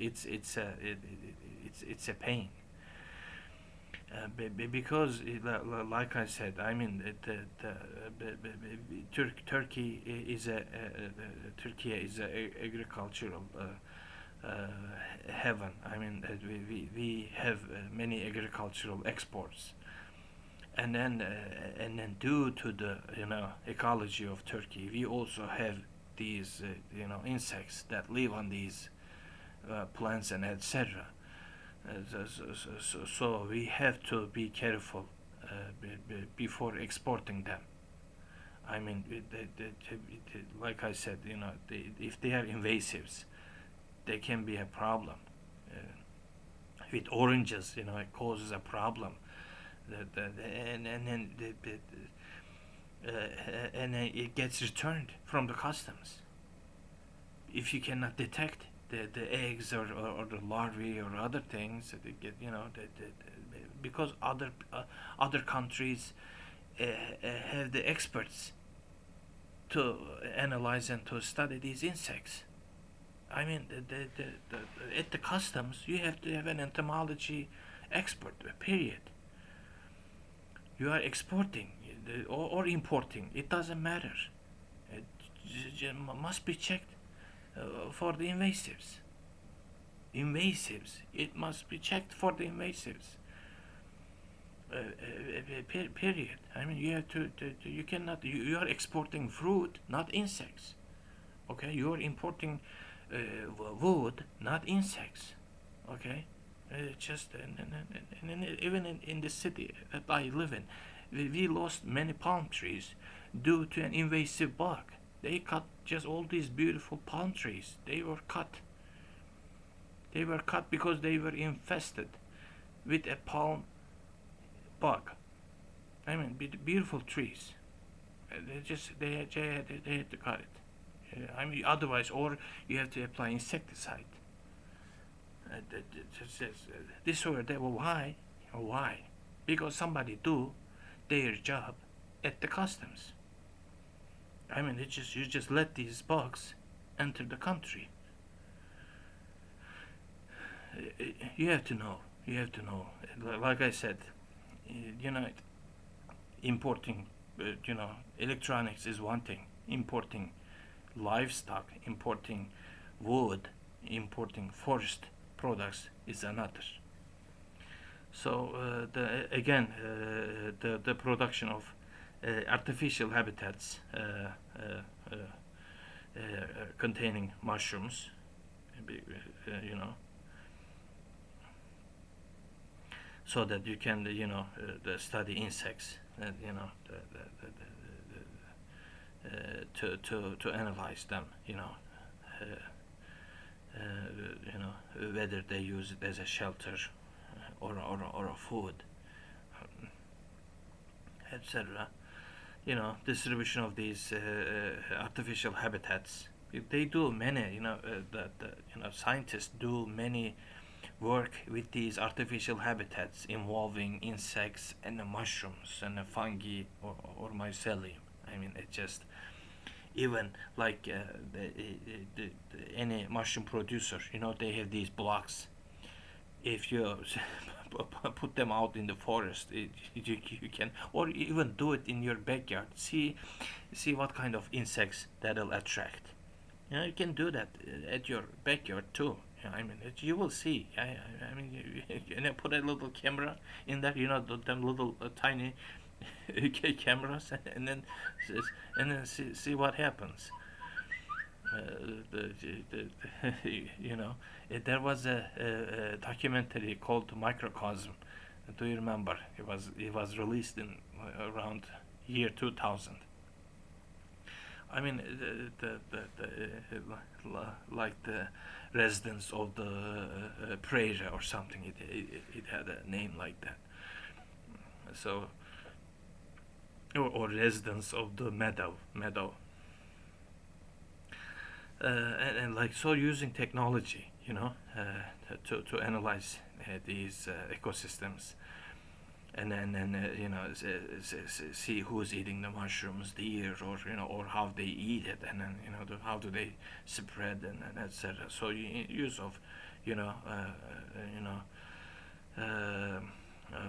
a pain. Because like I said, I mean, Turkey is Turkey is a agricultural heaven. I mean, we have many agricultural exports, and then due to the ecology of Turkey, we also have these insects that live on these plants and etc. So we have to be careful before exporting them. I mean, like I said, if they are invasives, they can be a problem. With oranges, it causes a problem. And then and then it gets returned from the customs. If you cannot detect the eggs, or the larvae, or other things, they get because other countries have the experts to analyze and to study these insects. I mean, at the customs, you have to have an entomology expert. Period. You are exporting or importing. It doesn't matter. It must be checked for the invasives. Invasives. It must be checked for the invasives. Period. I mean, you have to you cannot. You are exporting fruit, not insects. Okay, you are importing wood, not insects. Okay, just and even in the city that I live in, we lost many palm trees due to an invasive bug. They cut just all these beautiful palm trees. They were cut. They were cut because they were infested with a palm bug. I mean, beautiful trees. They had to cut it. I mean, otherwise, or you have to apply insecticide. This or that. Well, why? Why? Because somebody do their job at the customs. I mean, you just let these bugs enter the country. You have to know. You have to know. Like I said, importing, electronics is one thing. Importing livestock, importing wood, importing forest products is another. So the production of artificial habitats containing mushrooms, so that you can study insects, and to analyze them, whether they use it as a shelter or a food. etc. Distribution of these artificial habitats. They do many, scientists do many work with these artificial habitats involving insects and the mushrooms and the fungi or mycelium. I mean, it just even like any mushroom producer, they have these blocks. If you put them out in the forest, you can, or even do it in your backyard. See what kind of insects that'll attract. You can do that at your backyard too. I mean, you will see. I mean, put a little camera in there. Them little tiny cameras, and then see what happens. There was a documentary called Microcosm. Do you remember? It was released in around year 2000. I mean, like the residents of the prairie or something. It had a name like that. So, or residents of the meadow. And like so, using technology, to analyze these ecosystems, and then see who's eating the mushrooms, the ears, or how they eat it, and then how do they spread, and etc. So use of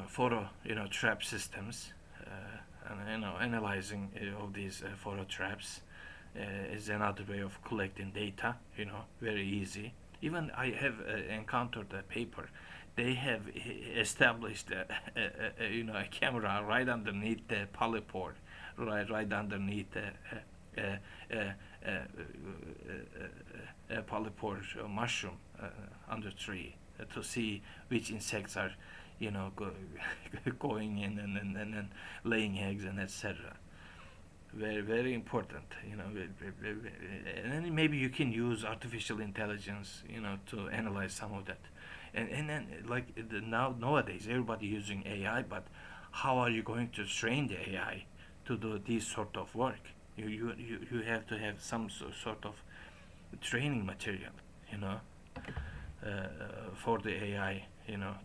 photo trap systems, and analyzing of these photo traps is another way of collecting data. Very easy. Even I have encountered a paper. They have established a camera right underneath the polypore, right underneath a polypore mushroom under tree, to see which insects are going in and laying eggs and etc. Very, very important. And then maybe you can use artificial intelligence to analyze some of that. And then like nowadays everybody using AI, but how are you going to train the AI to do this sort of work? You have to have some sort of training material, for the AI,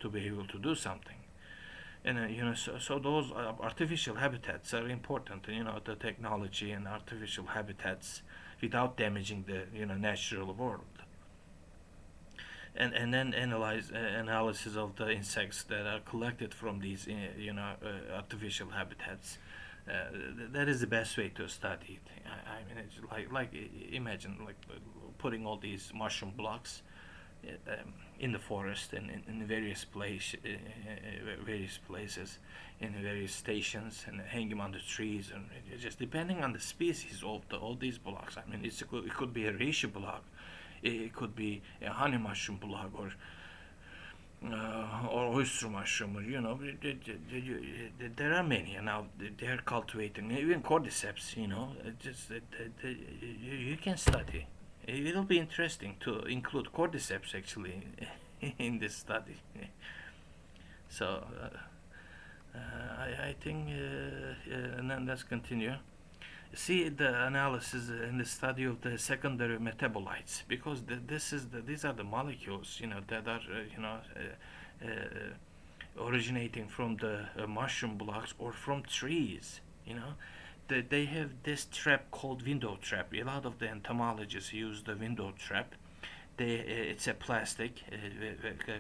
to be able to do something. And so those artificial habitats are important. The technology and artificial habitats without damaging the natural world. And then analysis of the insects that are collected from these artificial habitats. That is the best way to study it. I mean, it's like imagine like putting all these mushroom blocks in the forest and in various places, in various stations, and hang them on the trees, and just depending on the species of all these blocks. I mean, it could be a reishi block, it could be a honey mushroom block, or oyster mushroom, or there are many, and now they are cultivating even cordyceps. You can study. It'll be interesting to include cordyceps actually in this study. So I think, and then let's continue. See the analysis and the study of the secondary metabolites, because these are the molecules that are originating from the mushroom blocks or from trees. They have this trap called window trap. A lot of the entomologists use the window trap. It's a plastic,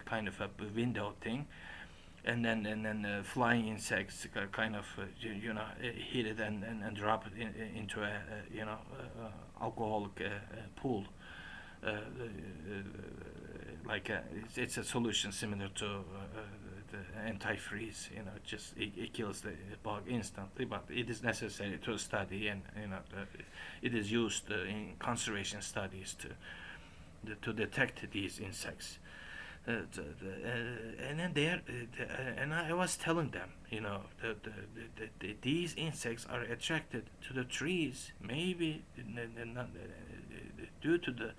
kind of a window thing, and then flying insects kind of hit it and drop it into a alcoholic pool. Like it's a solution similar to the antifreeze. It kills the bug instantly, but it is necessary to study, and it is used in conservation studies to detect these insects. And then and I was telling them, these insects are attracted to the trees, maybe due to the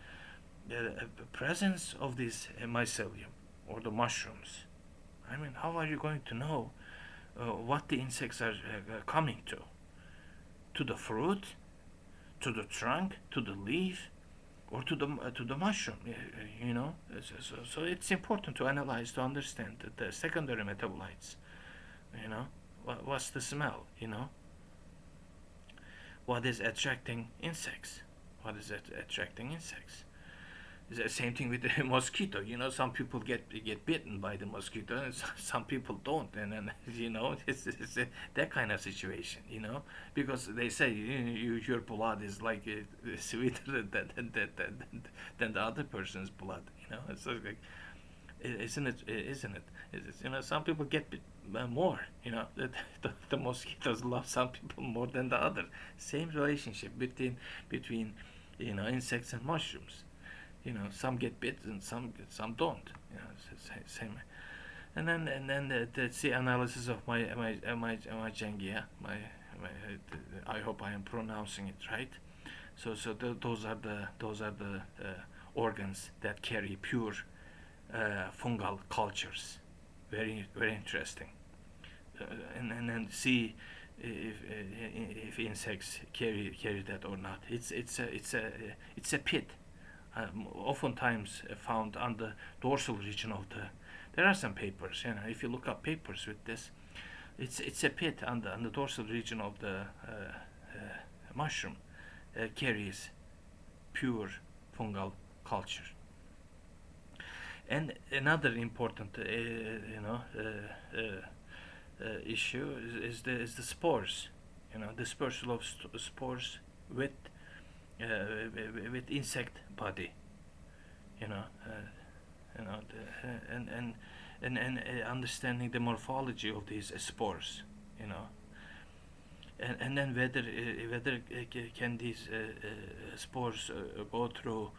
presence of this mycelium or the mushrooms. I mean, how are you going to know what the insects are coming to the fruit, to the trunk, to the leaf, or to the mushroom. So it's important to analyze to understand the secondary metabolites. You know, what's the smell? What is attracting insects? What is attracting insects? The same thing with the mosquito. Some people get bitten by the mosquito, and some people don't. And then it's that kind of situation. Because they say your blood is like sweeter than the other person's blood. It's like, isn't it? Isn't it? Some people get bit more. The mosquitoes love some people more than the other. Same relationship between insects and mushrooms. Some get bit and some don't. It's the same. And then that's the analysis of my Jengia. I hope I am pronouncing it right. Those are the organs that carry pure fungal cultures. Very very interesting. And then see if insects carry that or not. It's a pit, oftentimes found on the dorsal region of the. There are some papers, if you look up papers with this, it's a pit on the dorsal region of the mushroom, carries pure fungal culture. And another important, issue is the spores. Dispersal of spores with uh, with insect body. You know, and understanding the morphology of these spores. You know, and then whether can these spores go through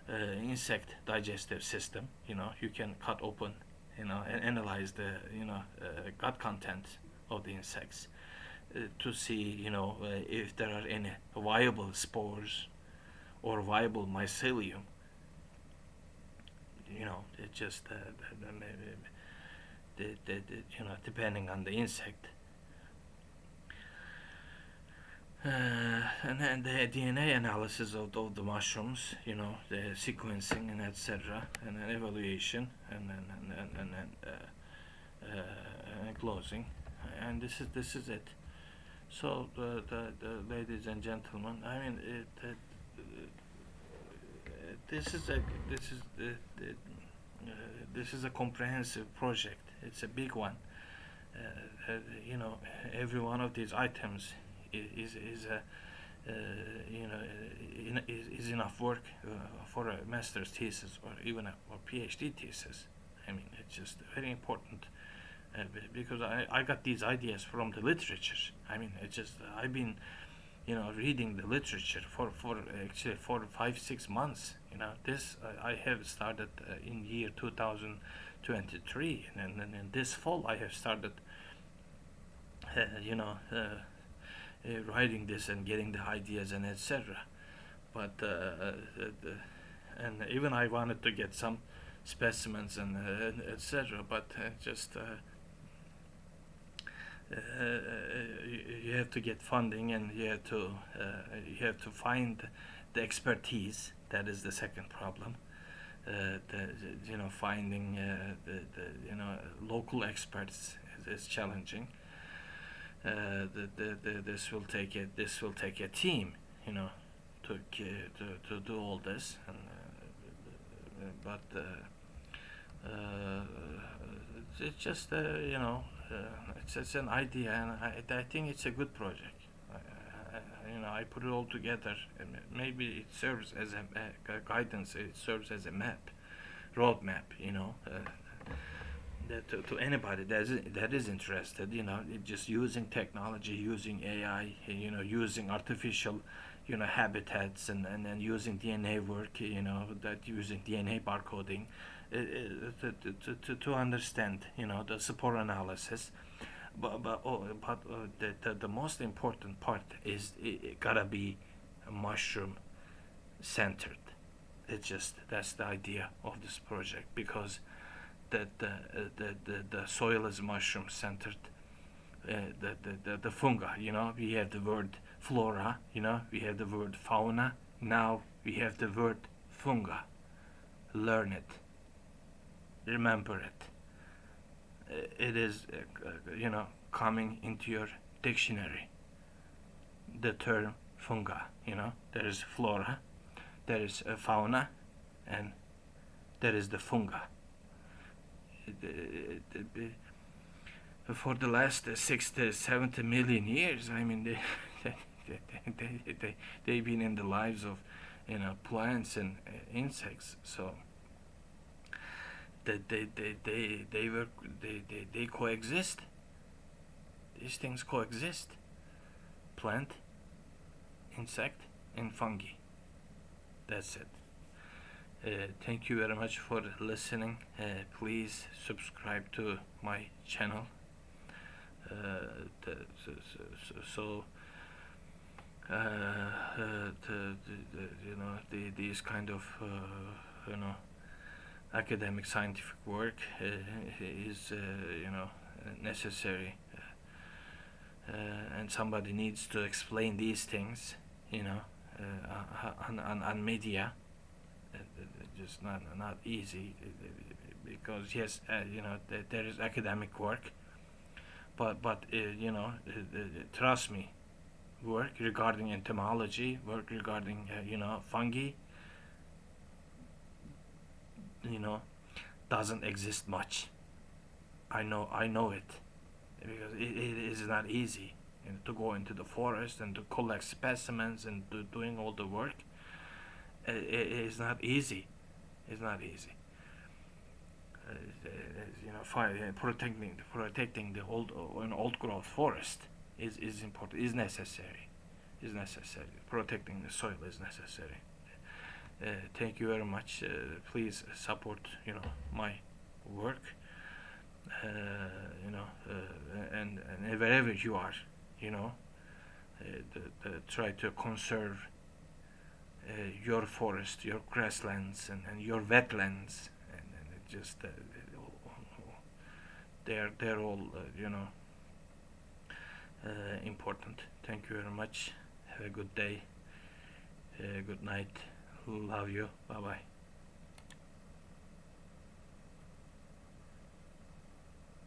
insect digestive system. You can cut open, and analyze the gut content of the insects to see if there are any viable spores or viable mycelium. It just depending on the insect. And then the DNA analysis of the mushrooms, the sequencing and etc., and then evaluation, and then closing, and this is it. So the ladies and gentlemen, I mean, this is a this is a comprehensive project. It's a big one. Every one of these items is a is enough work for a master's thesis or even a PhD thesis. I mean, it's just very important because I got these ideas from the literature. I mean, it's just I've been reading the literature for actually 4, 5, 6 months. This I have started in year 2023, and then this fall I have started writing this and getting the ideas and etc. But and even I wanted to get some specimens and etc. But just you have to get funding, and you have to find the expertise. That is the second problem. Finding local experts is challenging. This will take a team, to do all this, and but it's just it's an idea, and I think it's a good project. I put it all together, and maybe it serves as a guidance. It serves as a roadmap. That to anybody that is interested, just using technology, using AI, using artificial, habitats, and using DNA work, that using DNA barcoding, to understand, the spore analysis. But the most important part is it gotta be mushroom centered. That's the idea of this project, because the soil is mushroom centered, the fungi. We have the word flora. We have the word fauna. Now we have the word funga. Learn it. Remember it. It is coming into your dictionary. The term funga. There is flora, there is fauna, and there is the funga. For the last 60, 70 million years, I mean, they've been in the lives of plants and insects. So they coexist. These things coexist. Plant, insect, and fungi. That's it. Thank you very much for listening. Please subscribe to my channel. These kind of academic scientific work is necessary, and somebody needs to explain these things on media. Just not easy, because yes, there is academic work, but trust me, work regarding entomology, work regarding fungi, doesn't exist much. I know it, because it is not easy to go into the forest and to collect specimens and doing all the work. It is not easy. It's not easy. Protecting the old growth forest is important. Is necessary. Protecting the soil is necessary. Thank you very much. Please support my work. And wherever you are, try to conserve your forest, your grasslands, and your wetlands, and it just they're all important. Thank you very much. Have a good day. Good night. Love you. Bye bye.